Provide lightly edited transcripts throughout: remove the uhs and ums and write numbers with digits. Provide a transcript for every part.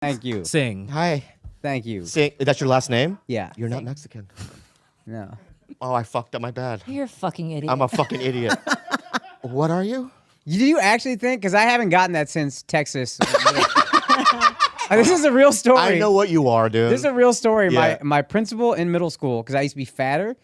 Thank you. Singh. Hi. Thank you. Singh. That's your last name? Yeah. You're not Mexican. No. Oh, I fucked up. My bad. You're a fucking idiot. I'm a fucking idiot. What are you? Do you actually think? Because I haven't gotten that since Texas. This is a real story. I know what you are, dude. This is a real story. Yeah. My principal in middle school, because I used to be fatter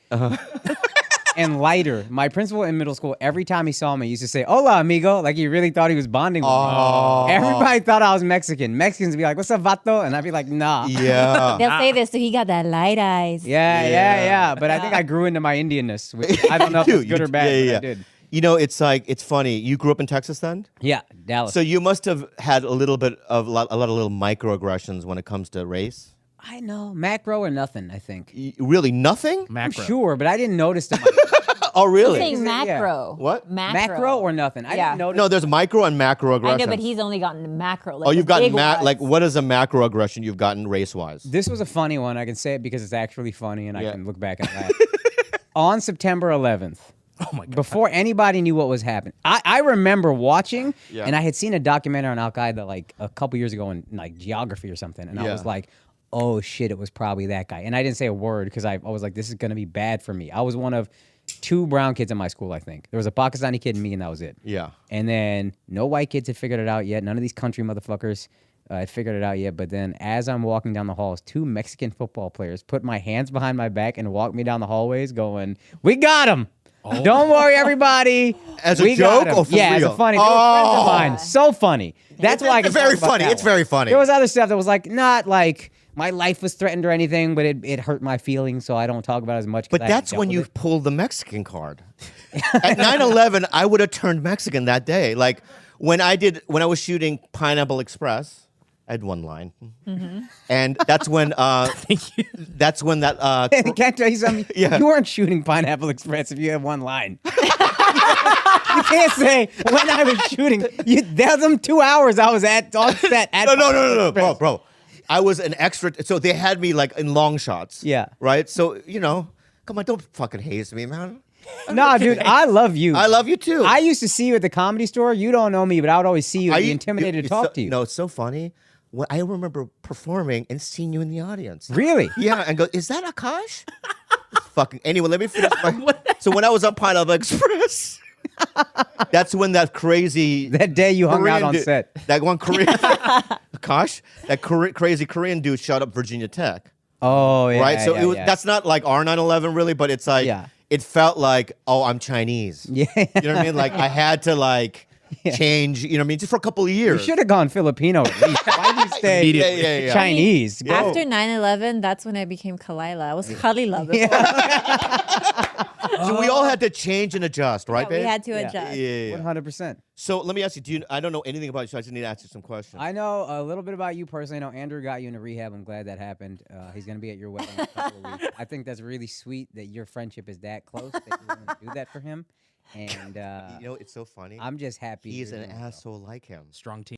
and lighter. My principal in middle school, every time he saw me, he used to say, "Hola, amigo," like he really thought he was bonding with me. Everybody thought I was Mexican. Mexicans would be like, "What's up, vato?" And I'd be like, "Nah." Yeah. They'll say this, so he got that light eyes. Yeah. But I think I grew into my Indianness, which I don't know if it's good or bad, but I did. You know, it's like, it's funny. You grew up in Texas then? Yeah, Dallas. So you must have had a lot of little microaggressions when it comes to race. I know. Macro or nothing, I think. Really? Nothing? I'm Macro. sure, but I didn't notice them. Oh, really? He's saying Yeah. macro. What? Macro or nothing. I didn't notice. No, there's micro and macro aggressions. I know, but he's only gotten the macro. Like Oh, you've the gotten big like ones. what is a macro aggression you've gotten race-wise? This was a funny one. I can say it because it's actually funny, and I can look back and laugh. On September 11th, Oh my God. before anybody knew what was happening, I remember watching, Yeah. and I had seen a documentary on Al-Qaeda like a couple years ago in like geography or something, and I was like, oh shit, it was probably that guy. And I didn't say a word because I was like, this is going to be bad for me. I was one of 2 brown kids in my school, I think. There was a Pakistani kid and me, and that was it. Yeah. And then no white kids had figured it out yet. None of these country motherfuckers had figured it out yet. But then as I'm walking down the halls, 2 Mexican football players put my hands behind my back and walked me down the hallways going, "We got him. Don't worry, everybody." As a We got joke him." or for yeah, as real? a funny. They were friends of mine. So funny. That's why I can It's very talk about funny. that It's one. very funny. There was other stuff that was like not like my life was threatened or anything, but it hurt my feelings, so I don't talk about it as much. 'cause But I that's dealt when with you it. pulled the Mexican card. At 9/11, I would have turned Mexican that day. Like when I was shooting Pineapple Express, I had one line, and that's when Thank you. that's when that Can I tell you something? Yeah. You weren't shooting Pineapple Express if you had one line. You can't say when I was shooting. That's them 2 hours I was on set at no, bro. I was an extra, so they had me like in long shots. Yeah. Right. So come on, don't fucking haze me, man. Nah, dude, I love you. I love you too. I used to see you at the Comedy Store. You don't know me, but I would always see you and be intimidated to talk to you. No, it's so funny. When I remember performing and seeing you in the audience. Really? Yeah, and go, is that Akaash? Fucking anyway, let me finish. So when I was on Pineapple Express, that's when that crazy That day you hung out on set. That one Korean Akaash, that crazy Korean dude shot up Virginia Tech. Oh, yeah. Right? So yeah, it was yeah. that's not like our 9/11 really, but it's like it felt like, oh, I'm Chinese. Yeah. You know what I mean? Like I had to change, you know what I mean, just for a couple of You years. should have gone Filipino at least. Why did you stay Yeah. Chinese? After 9/11, that's when I became Kalila. I was Khalila before. So we all had to change and adjust, right, We babe? had to adjust. Yeah. 100%. So let me ask you, I don't know anything about you, so I just need to ask you some questions. I know a little bit about you personally. I know Andrew got you into rehab. I'm glad that happened. He's going to be at your wedding in a couple of weeks. I think that's really sweet that your friendship is that close that you're going to do that for him. And it's so funny. I'm just happy. He's you're an doing well. asshole like him. Strong team.